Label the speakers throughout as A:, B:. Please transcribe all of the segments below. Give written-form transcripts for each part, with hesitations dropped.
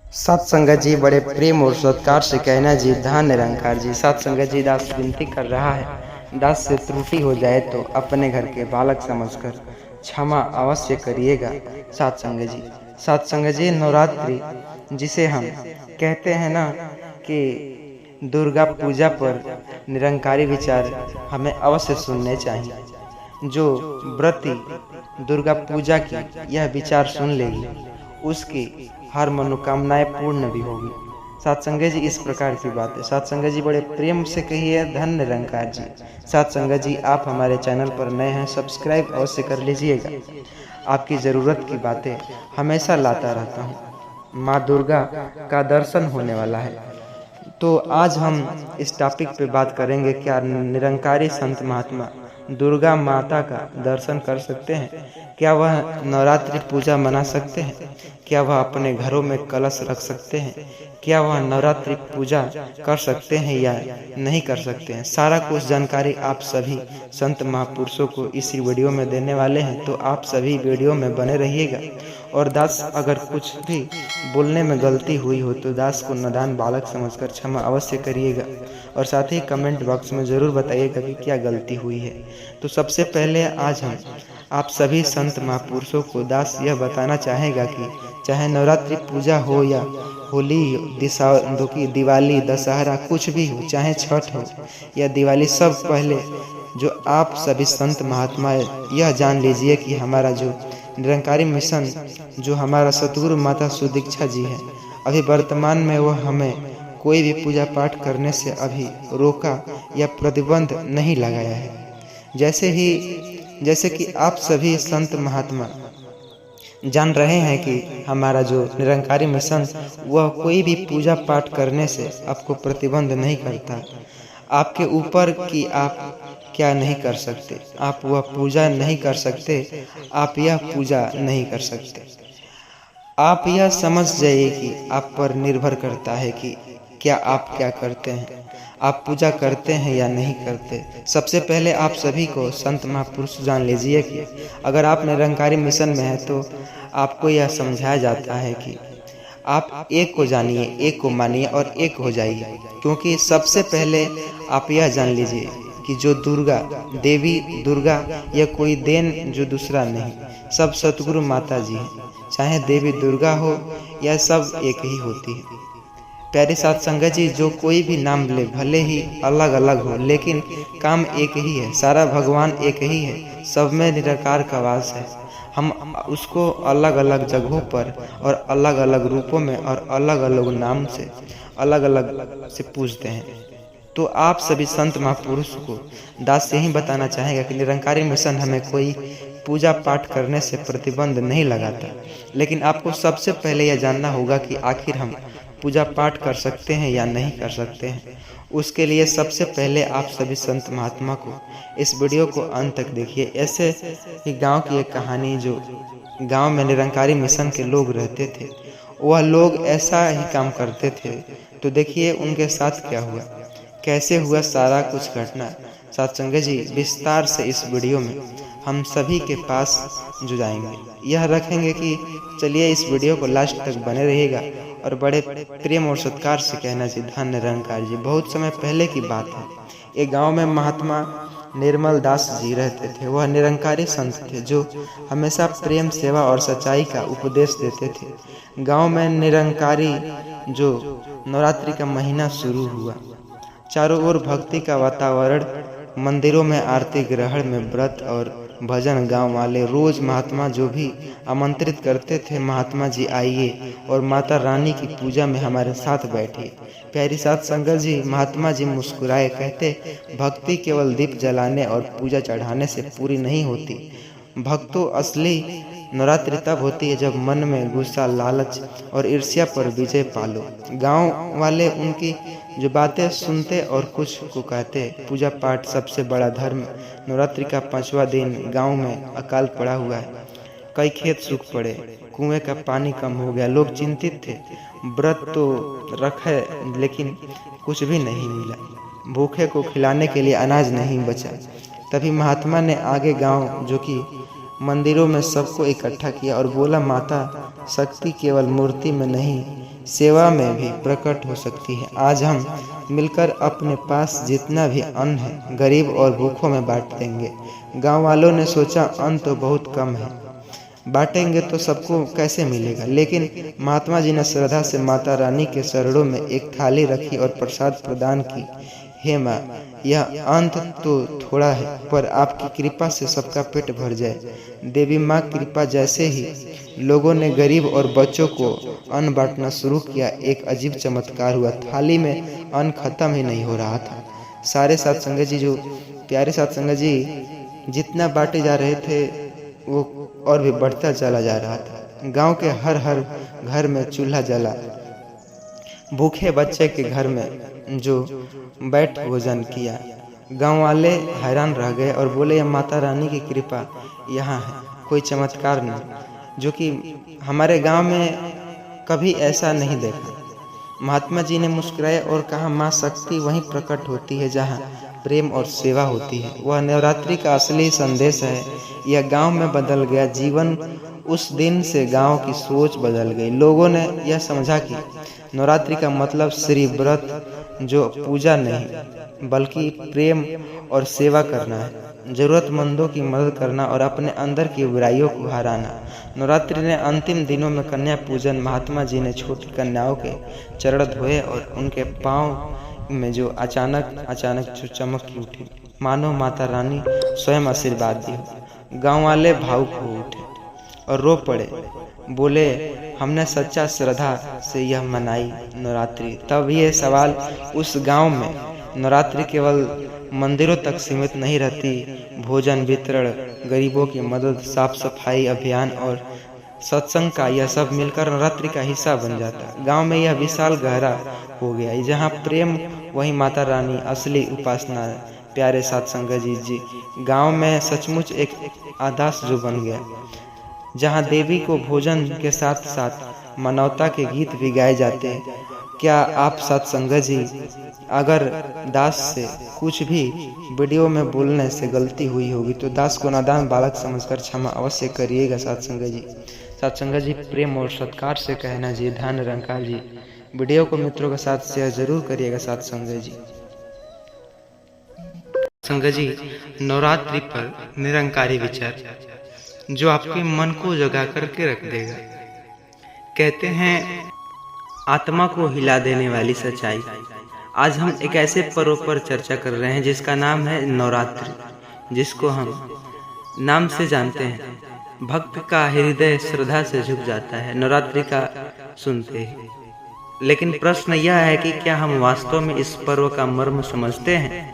A: सत संगत जी बड़े प्रेम और सत्कार से कहना जी धन निरंकार जी। सत संगत जी दास विनती कर रहा है, दास से त्रुटि हो जाए तो अपने घर के बालक समझकर क्षमा अवश्य करिएगा। सत संगत जी, सत संगत जी नवरात्रि जिसे हम कहते हैं ना कि दुर्गा पूजा पर निरंकारी विचार हमें अवश्य सुनने चाहिए। जो व्रती दुर्गा पूजा की यह विचार सुन लेगी उसकी हर मनोकामनाएं पूर्ण भी होगी। सत्संगत जी इस प्रकार की बात है। सत्संगत जी बड़े प्रेम से कहिए धन निरंकार जी। सत्संगत जी आप हमारे चैनल पर नए हैं, सब्सक्राइब अवश्य कर लीजिएगा। आपकी ज़रूरत की बातें हमेशा लाता रहता हूँ। माँ दुर्गा का दर्शन होने वाला है, तो आज हम इस टॉपिक पे बात करेंगे, क्या निरंकारी संत महात्मा दुर्गा माता का दर्शन कर सकते हैं? क्या वह नवरात्रि पूजा मना सकते हैं? क्या वह अपने घरों में कलश रख सकते हैं? क्या वह नवरात्रि पूजा कर सकते हैं या नहीं कर सकते हैं? सारा कुछ जानकारी आप सभी संत महापुरुषों को इसी वीडियो में देने वाले हैं, तो आप सभी वीडियो में बने रहिएगा। और दास अगर कुछ भी बोलने में गलती हुई हो तो दास को नादान बालक समझकर क्षमा अवश्य करिएगा। और साथ ही कमेंट बॉक्स में ज़रूर बताइएगा कि क्या गलती हुई है। तो सबसे पहले आज हम आप सभी संत महापुरुषों को दास यह बताना चाहेगा कि चाहे नवरात्रि पूजा हो या होली, दिवाली, दशहरा, कुछ भी हो, चाहे छठ हो या दिवाली, सब पहले जो आप सभी संत महात्मा यह जान लीजिए कि हमारा जो निरंकारी मिशन, जो हमारा सतगुरु माता सुदीक्षा जी है, अभी वर्तमान में वह हमें कोई भी पूजा पाठ करने से अभी रोका या प्रतिबंध नहीं लगाया है। जैसे कि आप सभी संत महात्मा जान रहे हैं कि हमारा जो निरंकारी मिशन वह कोई भी पूजा पाठ करने से आपको प्रतिबंध नहीं करता। आपके ऊपर कि आप क्या नहीं कर सकते, आप वह पूजा नहीं कर सकते, आप यह पूजा नहीं कर सकते। आप यह समझ जाइए कि आप पर निर्भर करता है कि क्या आप क्या करते हैं, आप पूजा करते हैं या नहीं करते। सबसे पहले आप सभी को संत महापुरुष जान लीजिए कि अगर आप निरंकारी मिशन में हैं तो आपको यह समझाया जाता है कि आप एक को जानिए, एक को मानिए और एक हो जाइए। क्योंकि सबसे पहले आप यह जान लीजिए कि जो दुर्गा देवी दुर्गा यह कोई देन जो दूसरा नहीं, सब सतगुरु माता जी हैं। चाहे देवी दुर्गा हो या सब एक ही होती है। प्यारे साथ संगत जी, जो कोई भी नाम ले भले ही अलग अलग हो लेकिन काम एक ही है, सारा भगवान एक ही है, सब में निराकार का वास है। हम उसको अलग अलग जगहों पर और अलग अलग रूपों में और अलग अलग नाम से अलग अलग से पूजते हैं। तो आप सभी संत महापुरुष को दास यही बताना चाहेगा कि निरंकारी मिशन हमें कोई पूजा पाठ करने से प्रतिबंध नहीं लगाता, लेकिन आपको सबसे पहले यह जानना होगा कि आखिर हम पूजा पाठ कर सकते हैं या नहीं कर सकते हैं। उसके लिए सबसे पहले आप सभी संत महात्मा को इस वीडियो को अंत तक देखिए। ऐसे ही गांव की एक कहानी, जो गांव में निरंकारी मिशन के लोग रहते थे, वह लोग ऐसा ही काम करते थे। तो देखिए उनके साथ क्या हुआ, कैसे हुआ सारा कुछ घटना। सत्संग जी विस्तार से इस वीडियो में हम सभी के पास जुड़ाएंगे, यह रखेंगे कि चलिए इस वीडियो को लास्ट तक बने रहिएगा। और बड़े प्रेम और सत्कार से कहना जी धन निरंकार जी। बहुत समय पहले की बात है, एक गांव में महात्मा निर्मल दास जी रहते थे। वह निरंकारी संत थे जो हमेशा प्रेम, सेवा और सच्चाई का उपदेश देते थे। गांव में निरंकारी जो नवरात्रि का महीना शुरू हुआ, चारों ओर भक्ति का वातावरण, मंदिरों में आरती, ग्रहण में व्रत और भजन। गांव वाले रोज महात्मा जो भी आमंत्रित करते थे, महात्मा जी आइए और माता रानी की पूजा में हमारे साथ बैठिए। प्यारी साथ संगत जी, महात्मा जी मुस्कुराए, कहते भक्ति केवल दीप जलाने और पूजा चढ़ाने से पूरी नहीं होती। भक्तों असली नवरात्रि तब होती है जब मन में गुस्सा, लालच और ईर्ष्या पर विजय पालो। गांव वाले उनकी जो बातें सुनते और कुछ को कहते, पूजा पाठ सबसे बड़ा धर्म। नवरात्रि का 5वां दिन गांव में अकाल पड़ा हुआ है, कई खेत सूख पड़े, कुएं का पानी कम हो गया। लोग चिंतित थे, व्रत तो रखे लेकिन कुछ भी नहीं मिला, भूखे को खिलाने के लिए अनाज नहीं बचा। तभी महात्मा ने आगे गांव जो कि मंदिरों में सबको इकट्ठा किया और बोला, माता शक्ति केवल मूर्ति में नहीं, सेवा में भी प्रकट हो सकती है। आज हम मिलकर अपने पास जितना भी अन्न है गरीब और भूखों में बांट देंगे। गांव वालों ने सोचा अन्न तो बहुत कम है, बांटेंगे तो सबको कैसे मिलेगा। लेकिन महात्मा जी ने श्रद्धा से माता रानी के चरणों में एक थाली रखी और प्रसाद प्रदान की। हे माँ, यह अंत तो थोड़ा है, पर आपकी कृपा से सबका पेट भर जाए। देवी माँ कृपा जैसे ही लोगों ने गरीब और बच्चों को अन्न बांटना शुरू किया, एक अजीब चमत्कार हुआ। थाली में अन्न खत्म ही नहीं हो रहा था। सारे साथ संगत जी, जो प्यारे साथ संगत जी जितना बांटे जा रहे थे वो और भी बढ़ता चला जा रहा था। गांव के हर हर घर में चूल्हा जला। भूखे बच्चे के घर में जो बैठ भोजन किया। गांव वाले हैरान रह गए और बोले, यह माता रानी की कृपा यहाँ है, कोई चमत्कार नहीं, जो कि हमारे गांव में कभी ऐसा नहीं देखा। महात्मा जी ने मुस्कुराए और कहा, माँ शक्ति वहीं प्रकट होती है जहाँ प्रेम और सेवा होती है। वह नवरात्रि का असली संदेश है। यह गांव में बदल गया जीवन। उस दिन से गांव की सोच बदल गई। लोगों ने यह समझा कि नवरात्रि का मतलब सिर्फ व्रत जो पूजा नहीं बल्कि प्रेम और सेवा करना है, जरूरतमंदों की मदद करना और अपने अंदर की बुराइयों को हराना। नवरात्रि ने अंतिम दिनों में कन्या पूजन। महात्मा जी ने छोटी कन्याओं के चरण धोए और उनके पाँव में जो अचानक जो चमक की उठी, मानो माता रानी स्वयं आशीर्वाद दी हो। गाँव वाले भावुक हो उठे और रो पड़े, बोले, हमने सच्चा श्रद्धा से यह मनाई नवरात्रि। तब ये सवाल उस गांव में नवरात्रि केवल मंदिरों तक सीमित नहीं रहती। भोजन वितरण, गरीबों की मदद, साफ सफाई अभियान और सत्संग का यह सब मिलकर नवरात्रि का हिस्सा बन जाता। गांव में यह विशाल गहरा हो गया, जहाँ प्रेम वही माता रानी असली उपासना है। प्यारे साथ संगत जी, गांव में सचमुच एक आदर्श जो बन गया, जहाँ देवी को भोजन के साथ साथ मानवता के गीत भी गाए जाते हैं। क्या आप सत्संगत जी, अगर दास से कुछ भी वीडियो में बोलने से गलती हुई होगी तो दास को नादान बालक समझकर क्षमा अवश्य करिएगा। सत्संगत जी, सत्संगत जी प्रेम और सत्कार से कहना जी। ध्यान निरंकार जी, वीडियो को मित्रों के साथ शेयर जरूर करिएगा। सत्संगत जी, संगत जी, नवरात्रि पर निरंकारी विचार जो आपके मन को जगा करके रख देगा। कहते हैं आत्मा को हिला देने वाली सच्चाई। आज हम एक ऐसे पर्व पर चर्चा कर रहे हैं जिसका नाम है नवरात्रि, जिसको हम नाम से जानते हैं। भक्त का हृदय श्रद्धा से झुक जाता है नवरात्रि का सुनते ही। लेकिन प्रश्न यह है कि क्या हम वास्तव में इस पर्व का मर्म समझते हैं?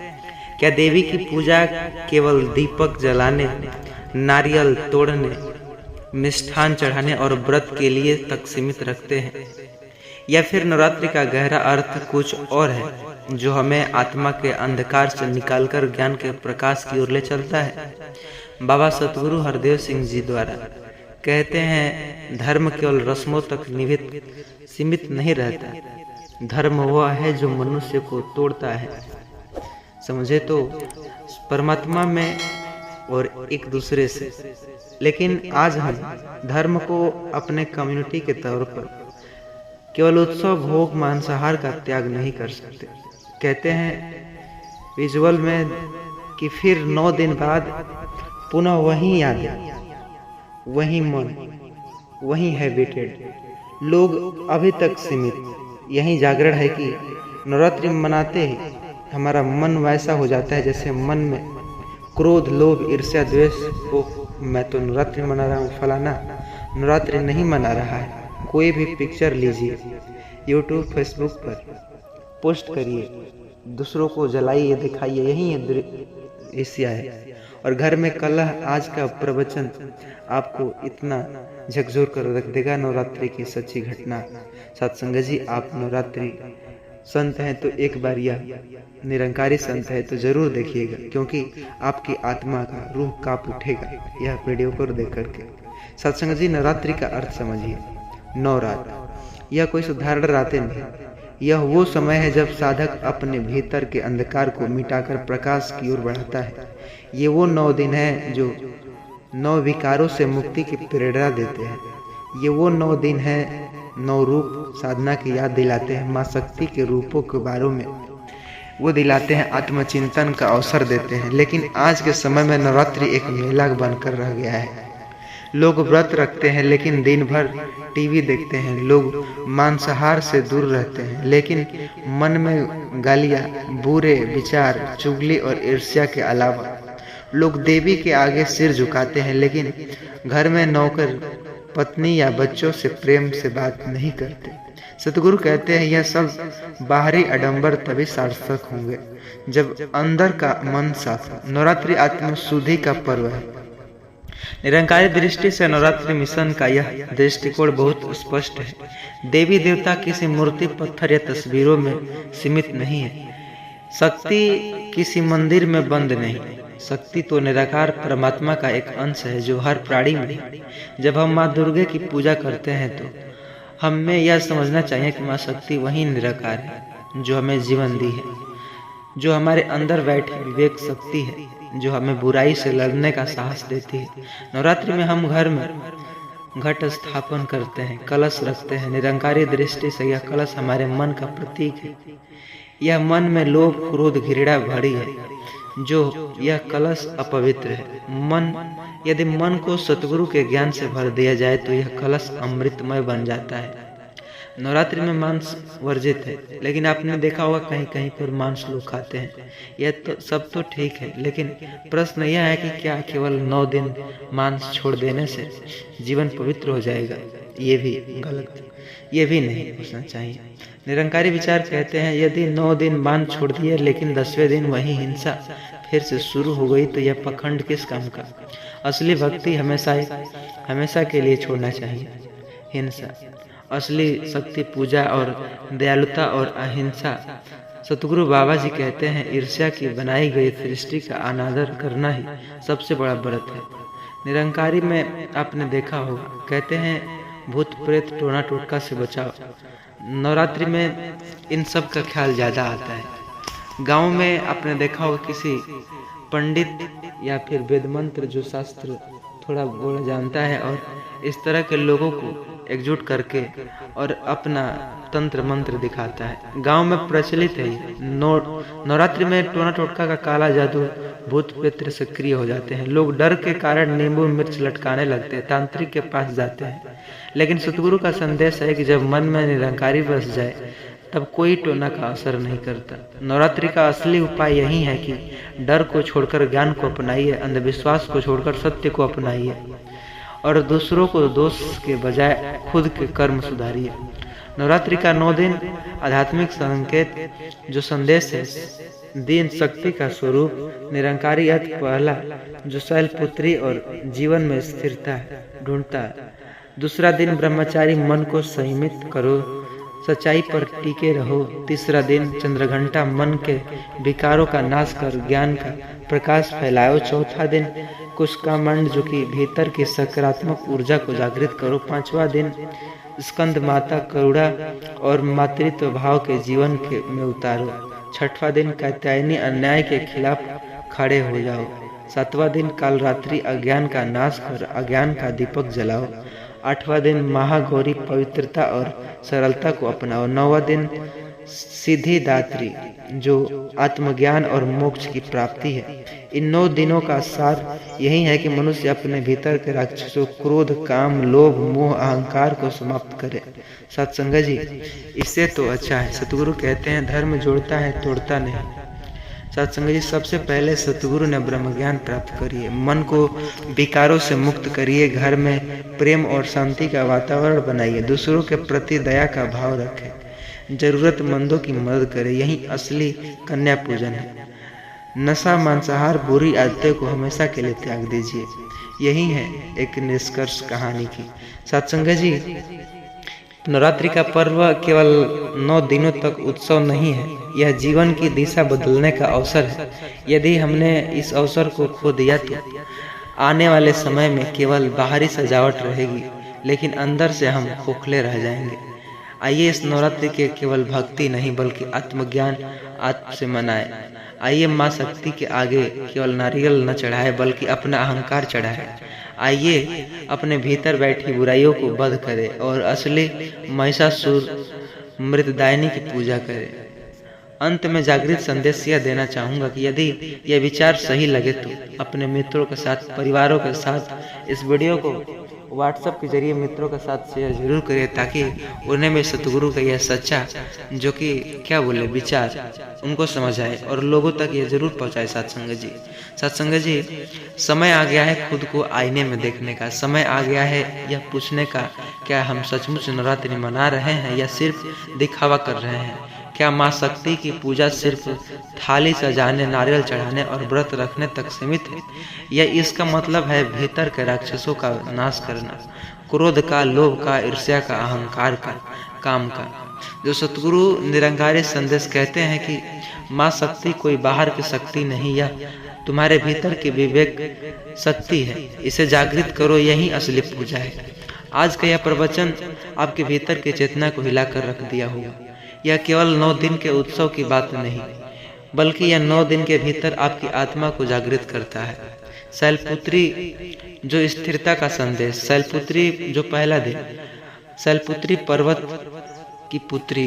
A: क्या देवी की पूजा केवल दीपक जलाने, नारियल तोड़ने, मिष्ठान चढ़ाने और व्रत के लिए तक सीमित रखते हैं, या फिर नवरात्रि का गहरा अर्थ कुछ और है जो हमें आत्मा के अंधकार से निकालकर ज्ञान के प्रकाश की ओर ले चलता है? बाबा सतगुरु हरदेव सिंह जी द्वारा कहते हैं, धर्म केवल रस्मों तक सीमित नहीं रहता। धर्म वह है जो मनुष्य को तोड़ता है, समझे तो, परमात्मा में और एक दूसरे से। लेकिन आज हम धर्म को अपने कम्युनिटी के तौर पर केवल उत्सव, भोग, मांसाहार का त्याग नहीं कर सकते। कहते हैं विजुअल में कि फिर 9 दिन बाद पुनः वही यादें, वही मन, वही हैबिटेड। लोग अभी तक सीमित। यही जागरण है कि नवरात्रि मनाते ही हमारा मन वैसा हो जाता है जैसे मन में क्रोध, लोभ, ईर्ष्या, द्वेष हो। मैं तो नवरात्रि मना रहा हूँ, फलाना नवरात्रि नहीं मना रहा है। कोई भी पिक्चर लीजिए, यूट्यूब, फेसबुक पर पोस्ट करिए, दूसरों को जलाइए, दिखाइए, यही दृश्य है। और घर में कलह। आज का प्रवचन आपको इतना झकझोर कर रख देगा नवरात्रि की सच्ची घटना। सत्संगत जी, आप नवरात्रि संत हैं तो एक बार यह निरंकारी संत है तो जरूर देखिएगा, क्योंकि आपकी आत्मा का रूह कांप उठेगा यह वीडियो को देख करके। सत्संगत जी, नवरात्रि का अर्थ समझिए। नवरात यह कोई साधारण रातें नहीं, यह वो समय है जब साधक अपने भीतर के अंधकार को मिटाकर प्रकाश की ओर बढ़ाता है। ये वो 9 दिन है जो 9 विकारों से मुक्ति की प्रेरणा देते हैं। ये वो 9 दिन है नौ रूप साधना की याद दिलाते हैं, माँ शक्ति के रूपों के बारे में वो दिलाते हैं, आत्मचिंतन का अवसर देते हैं। लेकिन आज के समय में नवरात्रि एक मेला बनकर रह गया है। लोग व्रत रखते हैं लेकिन दिन भर टीवी देखते हैं। लोग मांसाहार से दूर रहते हैं लेकिन मन में गालियाँ, बुरे विचार, चुगली और ईर्ष्या के अलावा लोग देवी के आगे सिर झुकाते हैं लेकिन घर में नौकर, पत्नी या बच्चों से प्रेम से बात नहीं करते। सतगुरु कहते हैं यह सब बाहरी आडंबर तभी सार्थक होंगे जब अंदर का मन साफ हो। नवरात्रि आत्मशुद्धि का पर्व है। निरंकारी दृष्टि से नवरात्रि मिशन का यह दृष्टिकोण बहुत स्पष्ट है। देवी देवता किसी मूर्ति, पत्थर या तस्वीरों में सीमित नहीं है। शक्ति किसी मंदिर में बंद नहीं। शक्ति तो निराकार परमात्मा का एक अंश है जो हर प्राणी में है। जब हम माँ दुर्गा की पूजा करते हैं तो हमें यह समझना चाहिए कि माँ शक्ति वही निराकार है जो हमें जीवन दी है, जो हमारे अंदर बैठे विवेक शक्ति है, जो हमें बुराई से लड़ने का साहस देती है। नवरात्रि में हम घर में घट स्थापन करते हैं, कलश रखते हैं। निरंकारी दृष्टि से यह कलश हमारे मन का प्रतीक है। यह मन में लोभ, क्रोध, घृणा भरी है जो यह कलश अपवित्र है। यदि मन को सतगुरु के ज्ञान से भर दिया जाए तो यह कलश अमृतमय बन जाता है। नवरात्रि में मांस वर्जित है लेकिन आपने देखा होगा कहीं कहीं पर मांस लोग खाते हैं। यह तो सब तो ठीक है, लेकिन प्रश्न यह है कि क्या केवल 9 दिन मांस छोड़ देने से जीवन पवित्र हो जाएगा? ये भी गलत, ये भी नहीं पूछना चाहिए। निरंकारी विचार कहते हैं यदि 9 दिन मांस छोड़ दिए लेकिन 10वें दिन वही हिंसा फिर से शुरू हो गई तो यह पखंड किस काम का? असली भक्ति हमेशा के लिए छोड़ना चाहिए हिंसा। असली शक्ति पूजा और दयालुता और अहिंसा। सतगुरु बाबा जी कहते हैं ईर्ष्या की बनाई गई सृष्टि का अनादर करना ही सबसे बड़ा व्रत है। निरंकारी में आपने देखा होगा, कहते हैं भूत प्रेत टोना टोटका से बचाओ। नवरात्रि में इन सब का ख्याल ज़्यादा आता है। गांव में आपने देखा होगा किसी पंडित या फिर वेद मंत्र जो शास्त्र थोड़ा बोला जानता है और इस तरह के लोगों को एकजुट करके और अपना तंत्र मंत्र दिखाता है। गांव में प्रचलित है। नवरात्रि में टोना टोटका का काला जादू, भूत प्रेत सक्रिय हो जाते हैं। लोग डर के कारण नींबू मिर्च लटकाने लगते हैं, तांत्रिक के पास जाते हैं। लेकिन सतगुरु का संदेश है कि जब मन में निरंकारी बस जाए तब कोई टोना का असर नहीं करता। नवरात्रि का असली उपाय यही है कि डर को छोड़कर ज्ञान को अपनाइए, अंधविश्वास को छोड़कर सत्य को अपनाइए और दूसरों को दोष के बजाय खुद के कर्म सुधारिए। नवरात्रि का 9 दिन आध्यात्मिक संकेत जो संदेश है, दिन शक्ति का स्वरूप, निरंकारी अर्थ पहला जो शैलपुत्री और जीवन में स्थिरता ढूंढता है। दूसरा दिन ब्रह्मचारी, मन को संयमित करो, सच्चाई पर टिके रहो। तीसरा दिन चंद्रघंटा, मन के विकारों का नाश कर ज्ञान का प्रकाश फैलाओ। चौथा दिन कुष्कामंड जो कि भीतर की सकारात्मक ऊर्जा को जागृत करो। 5वां दिन स्कंद माता, करुणा और मातृत्व भाव के जीवन में उतारो। 6वां दिन कात्यायनी, अन्याय के खिलाफ खड़े हो जाओ। 7वां दिन कालरात्रि, अज्ञान का नाश कर अज्ञान का दीपक जलाओ। 8वां दिन महागौरी, पवित्रता और सरलता को अपनाओ। 9वां दिन सिद्धिदात्री जो आत्मज्ञान और मोक्ष की प्राप्ति है। इन 9 दिनों का सार यही है कि मनुष्य अपने भीतर के राक्षसों क्रोध, काम, लोभ, मोह, अहंकार को समाप्त करे। सत्संग जी, इससे तो अच्छा है। सतगुरु कहते हैं धर्म जोड़ता है, तोड़ता नहीं। सत्संग जी, सबसे पहले सतगुरु ने ब्रह्म ज्ञान प्राप्त करिए, मन को विकारों से मुक्त करिए, घर में प्रेम और शांति का वातावरण बनाइए, दूसरों के प्रति दया का भाव रखें, जरूरतमंदों की मदद करें। यही असली कन्या पूजन है। नशा, मांसाहार, बुरी आदतें को हमेशा के लिए त्याग दीजिए। यही है एक निष्कर्ष कहानी की। सत्संग जी, नवरात्रि का पर्व केवल 9 दिनों तक उत्सव नहीं है, यह जीवन की दिशा बदलने का अवसर है। यदि हमने इस अवसर को खो दिया तो आने वाले समय में केवल बाहरी सजावट रहेगी, लेकिन अंदर से हम खोखले रह जाएंगे। आइए इस नवरात्रि के केवल भक्ति नहीं बल्कि आत्मज्ञान आत्म से मनाएं। आइए माँ शक्ति के आगे केवल नारियल न चढ़ाए बल्कि अपना अहंकार चढ़ाए। आइए अपने भीतर बैठी बुराइयों को वध करें और असली महिषासुर मृतदायिनी की पूजा करें। अंत में जागृत संदेश यह देना चाहूँगा कि यदि यह विचार सही लगे तो अपने मित्रों के साथ, परिवारों के साथ इस वीडियो को व्हाट्सएप के जरिए मित्रों के साथ शेयर जरूर करें, ताकि उन्हें में सतगुरु का यह सच्चा जो कि क्या बोले विचार उनको समझ आए और लोगों तक ये जरूर पहुंचाए। सत्संग जी, समय आ गया है खुद को आईने में देखने का। समय आ गया है यह पूछने का, क्या हम सचमुच नवरात्रि मना रहे हैं या सिर्फ दिखावा कर रहे हैं? क्या माँ शक्ति की पूजा सिर्फ थाली सजाने, नारियल चढ़ाने और व्रत रखने तक सीमित है, या इसका मतलब है भीतर के राक्षसों का नाश करना, क्रोध का, लोभ का, ईर्ष्या का, अहंकार का, काम का? जो सतगुरु निरंकारी संदेश कहते हैं कि माँ शक्ति कोई बाहर की शक्ति नहीं, या तुम्हारे भीतर की विवेक शक्ति है, इसे जागृत करो, यही असली पूजा है। आज का यह प्रवचन आपके भीतर की चेतना को हिलाकर रख दिया होगा। यह केवल 9 दिन के उत्सव की बात नहीं, बल्कि यह 9 दिन के भीतर आपकी आत्मा को जागृत करता है। शैलपुत्री जो स्थिरता का संदेश, शैलपुत्री जो पहला दिन, शैलपुत्री पर्वत की पुत्री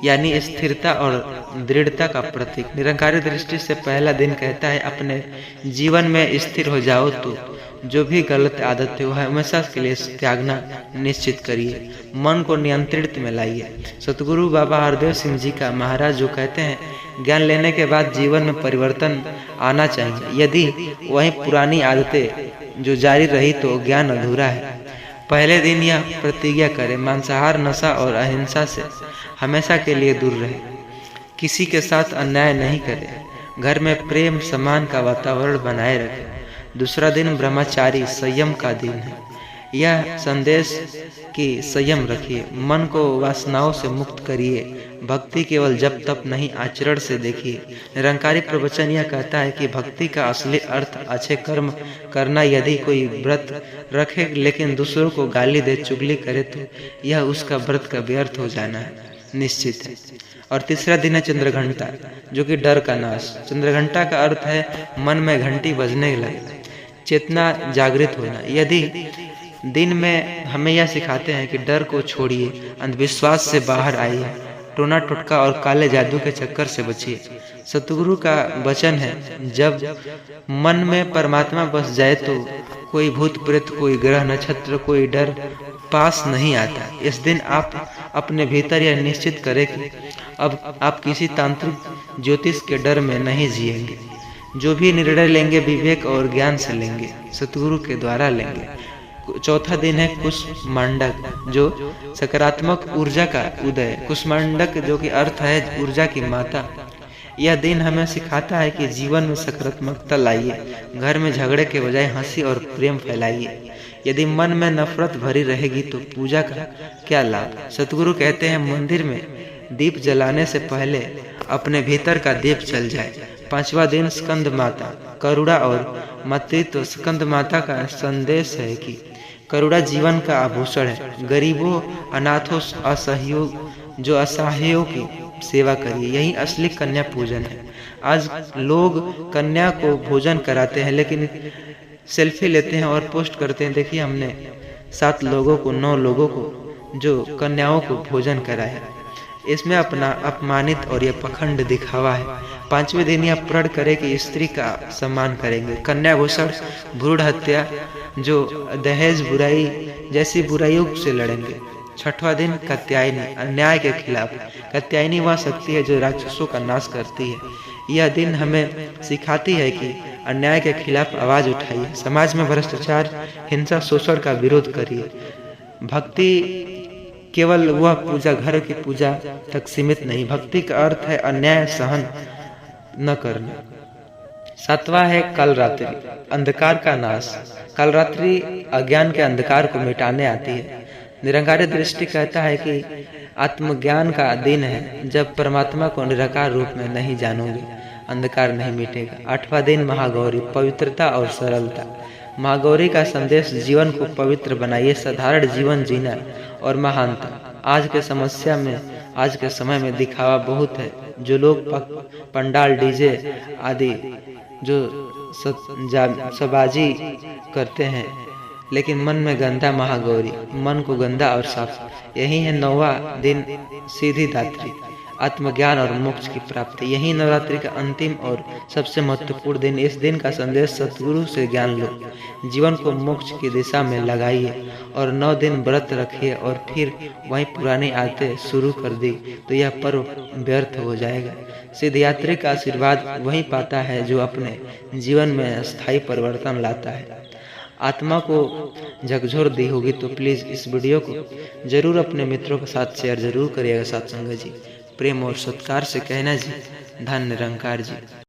A: यानी स्थिरता और दृढ़ता का प्रतीक। निरंकारी दृष्टि से पहला दिन कहता है अपने जीवन में स्थिर हो जाओ, तो जो भी गलत आदत है वह हमेशा के लिए त्यागना निश्चित करिए, मन को नियंत्रित में लाइए। सतगुरु बाबा हरदेव सिंह जी का महाराज जो कहते हैं ज्ञान लेने के बाद जीवन में परिवर्तन आना चाहिए, यदि वही पुरानी आदतें जो जारी रही तो ज्ञान अधूरा है। पहले दिन यह प्रतिज्ञा करें, मांसाहार, नशा और अहिंसा से हमेशा के लिए दूर रहे, किसी के साथ अन्याय नहीं करें, घर में प्रेम सम्मान का वातावरण बनाए रखें। दूसरा दिन ब्रह्मचारी संयम का दिन है। यह संदेश कि संयम रखिए, मन को वासनाओं से मुक्त करिए, भक्ति केवल जप तप नहीं आचरण से देखिए। निरंकारी प्रवचन यह कहता है कि भक्ति का असली अर्थ अच्छे कर्म करना। यदि कोई व्रत रखे लेकिन दूसरों को गाली दे, चुगली करे, तो यह उसका व्रत का व्यर्थ हो जाना है निश्चित है। और तीसरा दिन है चंद्रघंटा जो कि डर का नाश। चंद्रघंटा का अर्थ है मन में घंटी बजने लगे, चेतना जागृत होना। यदि दिन में हमें यह सिखाते हैं कि डर को छोड़िए, अंधविश्वास से बाहर आइए, टोना टोटका और काले जादू के चक्कर से बचिए। सतगुरु का वचन है, जब मन में परमात्मा बस जाए तो कोई भूत प्रेत, कोई ग्रह नक्षत्र, कोई डर पास नहीं आता। इस दिन आप अपने भीतर यह निश्चित करें कि अब आप किसी तांत्रिक ज्योतिष के डर में नहीं जिएंगे। जो भी निर्णय लेंगे विवेक और ज्ञान से लेंगे, सतगुरु के द्वारा लेंगे। चौथा दिन है कुष्मांडक जो सकारात्मक ऊर्जा का उदय। कुष्मांडक जो कि अर्थ है ऊर्जा की माता। यह दिन हमें सिखाता है कि जीवन में सकारात्मकता लाइए, घर में झगड़े के बजाय हंसी और प्रेम फैलाइए। यदि मन में नफरत भरी रहेगी तो पूजा का क्या लाभ। सतगुरु कहते हैं मंदिर में दीप जलाने से पहले अपने भीतर का दीप जल जाए। पांचवा दिन स्कंद माता, करुणा और मातृत्व। स्कंद माता का संदेश है कि करुणा जीवन का आभूषण है। गरीबों, अनाथों, जो असहायों की सेवा करिए, यही असली कन्या पूजन है। आज लोग कन्या को भोजन कराते हैं लेकिन सेल्फी लेते हैं और पोस्ट करते हैं। देखिए हमने 7 लोगों को, 9 लोगों को जो कन्याओं को भोजन कराया, इसमें अपना अपमानित और यह पखंड दिखावा है। 5वें दिन यह प्रण करे कि स्त्री का सम्मान करेंगे। कन्या भूषण, भ्रूण हत्या, जो दहेज बुराई जैसी बुराइयों से लड़ेंगे। 6वां दिन कात्यायनी, अन्याय के खिलाफ। कात्यायनी वह शक्ति है जो राक्षसों का नाश करती है। यह दिन हमें सिखाती है कि अन्याय के खिलाफ आवाज उठाइए, समाज में भ्रष्टाचार, हिंसा, शोषण का विरोध करिए। भक्ति केवल वह पूजा, घर की पूजा तक सीमित नहीं। भक्ति का अर्थ है अन्याय सहन न करना। 7वां है कल रात्रि, अंधकार का नाश। कल रात्रि अज्ञान के अंधकार को मिटाने आती है। निरंकारी दृष्टि कहता है कि आत्मज्ञान का दिन है, जब परमात्मा को निराकार रूप में नहीं जानोगे, अंधकार नहीं मिटेगा। 8वां दिन महागौरी, पवित्रता और सरलता। महागौरी का संदेश जीवन को पवित्र बनाइए, साधारण जीवन जीना और महानता। आज के समस्या में, आज के समय में दिखावा बहुत है। जो लोग पंडाल, डीजे आदि जो सबाजी करते हैं, लेकिन मन में गंदा महागौरी, मन को गंदा और साफ। यही है 9वां दिन सीधी दात्री, आत्मज्ञान और मोक्ष की प्राप्ति। यही नवरात्रि का अंतिम और सबसे महत्वपूर्ण दिन। इस दिन का संदेश सतगुरु से ज्ञान लो, जीवन को मोक्ष की दिशा में लगाइए और 9 दिन व्रत रखिए और फिर वही पुरानी आदतें शुरू कर दी तो यह पर्व व्यर्थ हो जाएगा। सिद्धयात्री का आशीर्वाद वही पाता है जो अपने जीवन में स्थायी परिवर्तन लाता है। आत्मा को झकझोर दी होगी तो प्लीज़ इस वीडियो को जरूर अपने मित्रों के साथ शेयर जरूर करिएगा। सत्संग जी, प्रेम और सत्कार से कहना जी, धन निरंकार जी।